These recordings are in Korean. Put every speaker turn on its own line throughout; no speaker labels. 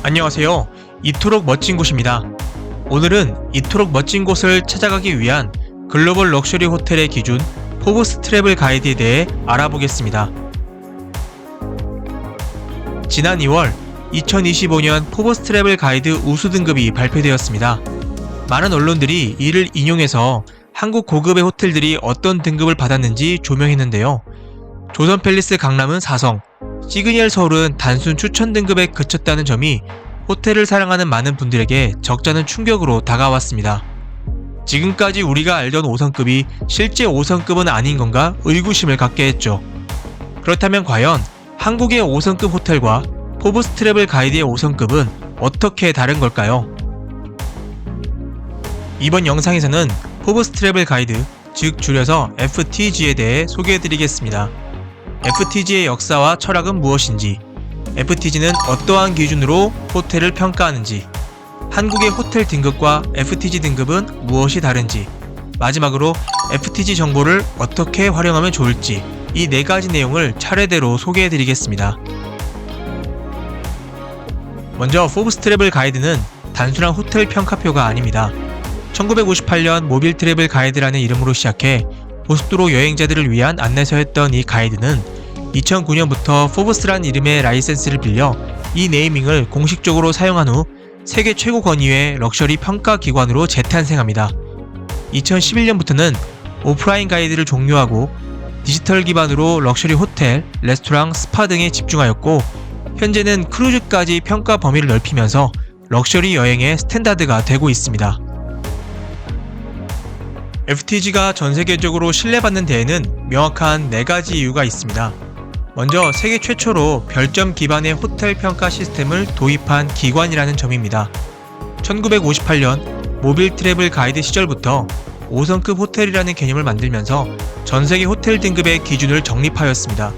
안녕하세요. 이토록 멋진 곳입니다. 오늘은 이토록 멋진 곳을 찾아가기 위한 글로벌 럭셔리 호텔의 기준 포브스 트래블 가이드에 대해 알아보겠습니다. 지난 2월 2025년 포브스 트래블 가이드 우수 등급이 발표되었습니다. 많은 언론들이 이를 인용해서 한국 고급의 호텔들이 어떤 등급을 받았는지 조명했는데요. 조선 팰리스 강남은 4성, 시그니엘 서울은 단순 추천 등급에 그쳤다는 점이 호텔을 사랑하는 많은 분들에게 적잖은 충격으로 다가왔습니다. 지금까지 우리가 알던 5성급이 실제 5성급은 아닌 건가 의구심을 갖게 했죠. 그렇다면 과연 한국의 5성급 호텔과 포브스 트래블 가이드의 5성급은 어떻게 다른 걸까요? 이번 영상에서는 포브스 트래블 가이드, 즉 줄여서 FTG에 대해 소개해드리겠습니다. FTG의 역사와 철학은 무엇인지, FTG는 어떠한 기준으로 호텔을 평가하는지, 한국의 호텔 등급과 FTG 등급은 무엇이 다른지, 마지막으로 FTG 정보를 어떻게 활용하면 좋을지, 이 4가지 내용을 차례대로 소개해드리겠습니다. 먼저 포브스 트래블 가이드는 단순한 호텔 평가표가 아닙니다. 1958년 모빌 트래블 가이드라는 이름으로 시작해 고속도로 여행자들을 위한 안내서였던 이 가이드는 2009년부터 포브스란 이름의 라이센스를 빌려 이 네이밍을 공식적으로 사용한 후 세계 최고 권위의 럭셔리 평가 기관으로 재탄생합니다. 2011년부터는 오프라인 가이드를 종료하고 디지털 기반으로 럭셔리 호텔, 레스토랑, 스파 등에 집중하였고, 현재는 크루즈까지 평가 범위를 넓히면서 럭셔리 여행의 스탠다드가 되고 있습니다. FTG가 전세계적으로 신뢰받는 데에는 명확한 4가지 이유가 있습니다. 먼저 세계 최초로 별점 기반의 호텔 평가 시스템을 도입한 기관이라는 점입니다. 1958년 모빌 트래블 가이드 시절부터 5성급 호텔이라는 개념을 만들면서 전세계 호텔 등급의 기준을 정립하였습니다.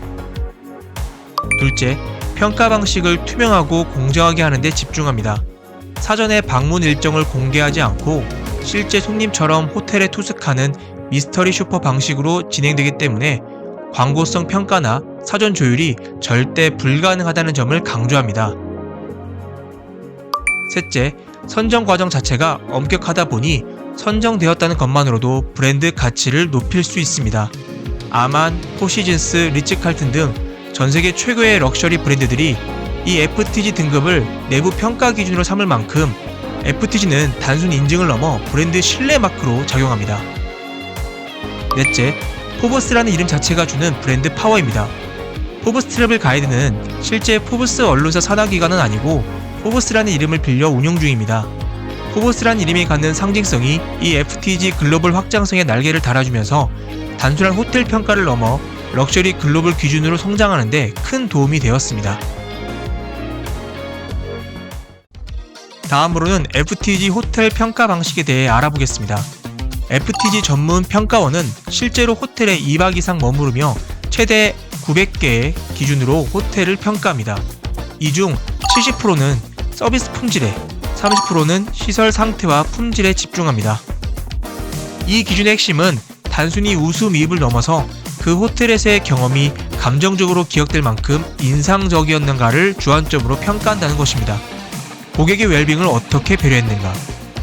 둘째, 평가 방식을 투명하고 공정하게 하는 데 집중합니다. 사전에 방문 일정을 공개하지 않고 실제 손님처럼 호텔에 투숙하는 미스터리 쇼퍼 방식으로 진행되기 때문에 광고성 평가나 사전 조율이 절대 불가능하다는 점을 강조합니다. 셋째, 선정 과정 자체가 엄격하다 보니 선정되었다는 것만으로도 브랜드 가치를 높일 수 있습니다. 아만, 포시즌스, 리츠칼튼 등 전세계 최고의 럭셔리 브랜드들이 이 FTG 등급을 내부 평가 기준으로 삼을 만큼 FTG는 단순 인증을 넘어 브랜드 신뢰 마크로 작용합니다. 넷째, 포브스라는 이름 자체가 주는 브랜드 파워입니다. 포브스 트래블 가이드는 실제 포브스 언론사 산하기관은 아니고 포브스라는 이름을 빌려 운영 중입니다. 포브스라는 이름이 갖는 상징성이 이 FTG 글로벌 확장성에 날개를 달아주면서 단순한 호텔 평가를 넘어 럭셔리 글로벌 기준으로 성장하는 데 큰 도움이 되었습니다. 다음으로는 FTG 호텔 평가 방식에 대해 알아보겠습니다. FTG 전문 평가원은 실제로 호텔에 2박 이상 머무르며 최대 900개의 기준으로 호텔을 평가합니다. 이 중 70%는 서비스 품질에, 30%는 시설 상태와 품질에 집중합니다. 이 기준의 핵심은 단순히 우수미입을 넘어서 그 호텔에서의 경험이 감정적으로 기억될 만큼 인상적이었는가를 주안점으로 평가한다는 것입니다. 고객의 웰빙을 어떻게 배려했는가,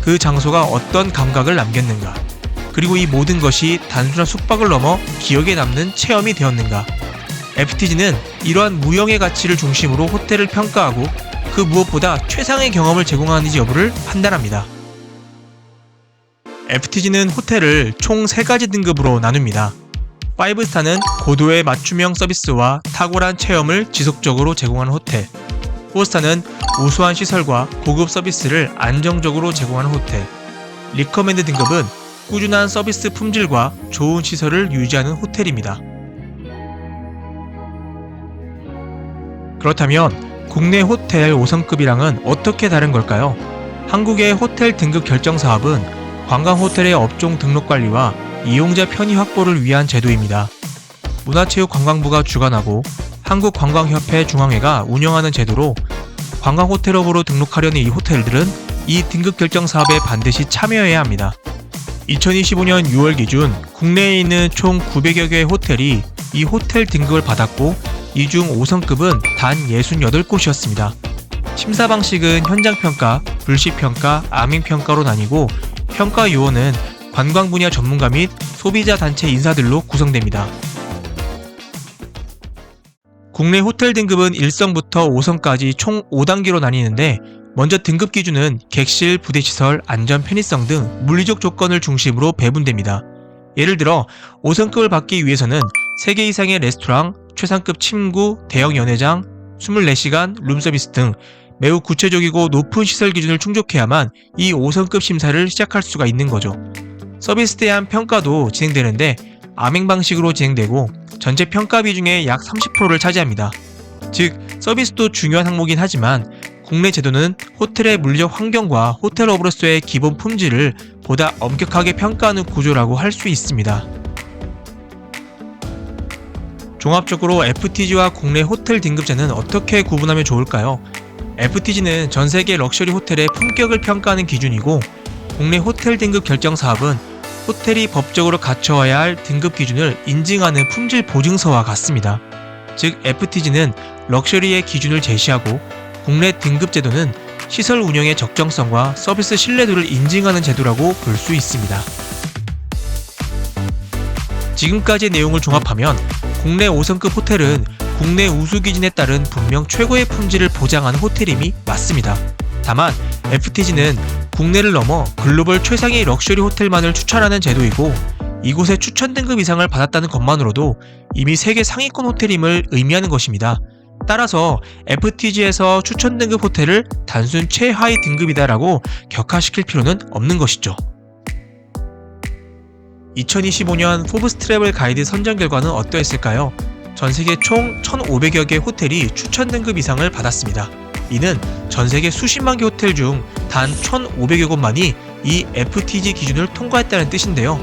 그 장소가 어떤 감각을 남겼는가, 그리고 이 모든 것이 단순한 숙박을 넘어 기억에 남는 체험이 되었는가. FTG는 이러한 무형의 가치를 중심으로 호텔을 평가하고 그 무엇보다 최상의 경험을 제공하는지 여부를 판단합니다. FTG는 호텔을 총 3가지 등급으로 나눕니다. 5스타는 고도의 맞춤형 서비스와 탁월한 체험을 지속적으로 제공하는 호텔, 4스타는 우수한 시설과 고급 서비스를 안정적으로 제공하는 호텔, 리커멘드 등급은 꾸준한 서비스 품질과 좋은 시설을 유지하는 호텔입니다. 그렇다면 국내 호텔 5성급이랑은 어떻게 다른 걸까요? 한국의 호텔 등급 결정 사업은 관광 호텔의 업종 등록 관리와 이용자 편의 확보를 위한 제도입니다. 문화체육관광부가 주관하고 한국관광협회 중앙회가 운영하는 제도로 관광호텔업으로 등록하려는 이 호텔들은 이 등급 결정 사업에 반드시 참여해야 합니다. 2025년 6월 기준 국내에 있는 총 900여 개의 호텔이 이 호텔 등급을 받았고 이 중 5성급은 단 68곳이었습니다. 심사 방식은 현장평가, 불시평가, 암행평가로 나뉘고 평가 요원은 관광 분야 전문가 및 소비자 단체 인사들로 구성됩니다. 국내 호텔 등급은 1성부터 5성까지 총 5단계로 나뉘는데 먼저 등급 기준은 객실, 부대시설, 안전, 편의성 등 물리적 조건을 중심으로 배분됩니다. 예를 들어 5성급을 받기 위해서는 3개 이상의 레스토랑, 최상급 침구, 대형 연회장, 24시간 룸서비스 등 매우 구체적이고 높은 시설 기준을 충족해야만 이 5성급 심사를 시작할 수가 있는 거죠. 서비스에 대한 평가도 진행되는데 암행 방식으로 진행되고 전체 평가 비중의 약 30%를 차지합니다. 즉 서비스도 중요한 항목이긴 하지만 국내 제도는 호텔의 물리적 환경과 호텔업으로서의 기본 품질을 보다 엄격하게 평가하는 구조라고 할 수 있습니다. 종합적으로 FTG와 국내 호텔 등급제는 어떻게 구분하면 좋을까요? FTG는 전 세계 럭셔리 호텔의 품격을 평가하는 기준이고 국내 호텔 등급 결정 사업은 호텔이 법적으로 갖춰야 할 등급 기준을 인증하는 품질 보증서와 같습니다. 즉 FTG는 럭셔리의 기준을 제시하고 국내 등급 제도는 시설 운영의 적정성과 서비스 신뢰도를 인증하는 제도라고 볼 수 있습니다. 지금까지의 내용을 종합하면 국내 5성급 호텔은 국내 우수 기준에 따른 분명 최고의 품질을 보장하는 호텔임이 맞습니다. 다만 FTG는 국내를 넘어 글로벌 최상의 럭셔리 호텔만을 추천하는 제도이고 이곳의 추천 등급 이상을 받았다는 것만으로도 이미 세계 상위권 호텔임을 의미하는 것입니다. 따라서 FTG에서 추천 등급 호텔을 단순 최하위 등급이다라고 격하시킬 필요는 없는 것이죠. 2025년 포브스 트래블 가이드 선정 결과는 어떠했을까요? 전세계 총 1,500여 개 호텔이 추천 등급 이상을 받았습니다. 이는 전세계 수십만 개 호텔 중 단 1,500여 곳만이 이 FTG 기준을 통과했다는 뜻인데요.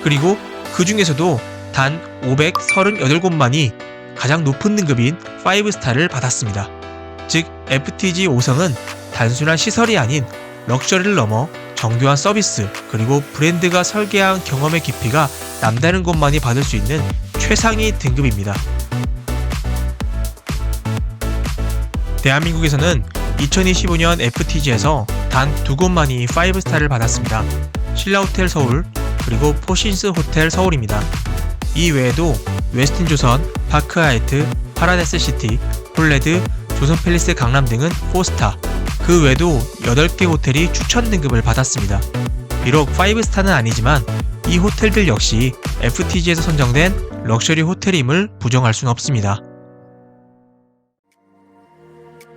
그리고 그 중에서도 단 538곳만이 가장 높은 등급인 5스타를 받았습니다. 즉 FTG 5성은 단순한 시설이 아닌 럭셔리를 넘어 정교한 서비스 그리고 브랜드가 설계한 경험의 깊이가 남다른 곳만이 받을 수 있는 최상위 등급입니다. 대한민국에서는 2025년 FTG에서 단 2곳만이 5스타를 받았습니다. 신라호텔 서울 그리고 포신스 호텔 서울입니다. 이 외에도 웨스틴 조선, 파크하얏트, 파라다이스 시티, 홀레드, 조선 팰리스 강남 등은 4스타, 그 외에도 8개 호텔이 추천 등급을 받았습니다. 비록 5스타는 아니지만 이 호텔들 역시 FTG에서 선정된 럭셔리 호텔임을 부정할 수는 없습니다.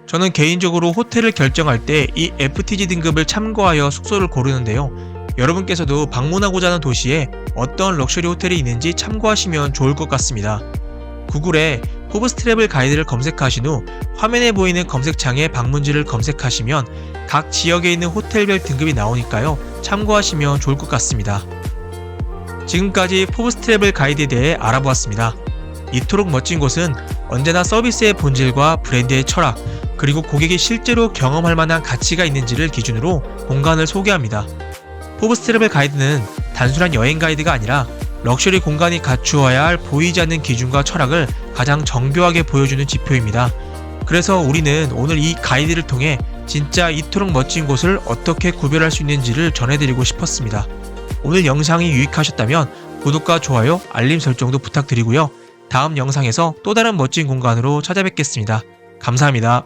저는 개인적으로 호텔을 결정할 때 이 FTG 등급을 참고하여 숙소를 고르는데요. 여러분께서도 방문하고자 하는 도시에 어떤 럭셔리 호텔이 있는지 참고하시면 좋을 것 같습니다. 구글에 포브스 트래블 가이드를 검색하신 후 화면에 보이는 검색창에 방문지를 검색하시면 각 지역에 있는 호텔별 등급이 나오니까요. 참고하시면 좋을 것 같습니다. 지금까지 포브스 트래블 가이드에 대해 알아보았습니다. 이토록 멋진 곳은 언제나 서비스의 본질과 브랜드의 철학, 그리고 고객이 실제로 경험할 만한 가치가 있는지를 기준으로 공간을 소개합니다. 포브스 트래블 가이드는 단순한 여행 가이드가 아니라 럭셔리 공간이 갖추어야 할 보이지 않는 기준과 철학을 가장 정교하게 보여주는 지표입니다. 그래서 우리는 오늘 이 가이드를 통해 진짜 이토록 멋진 곳을 어떻게 구별할 수 있는지를 전해드리고 싶었습니다. 오늘 영상이 유익하셨다면 구독과 좋아요, 알림 설정도 부탁드리고요. 다음 영상에서 또 다른 멋진 공간으로 찾아뵙겠습니다. 감사합니다.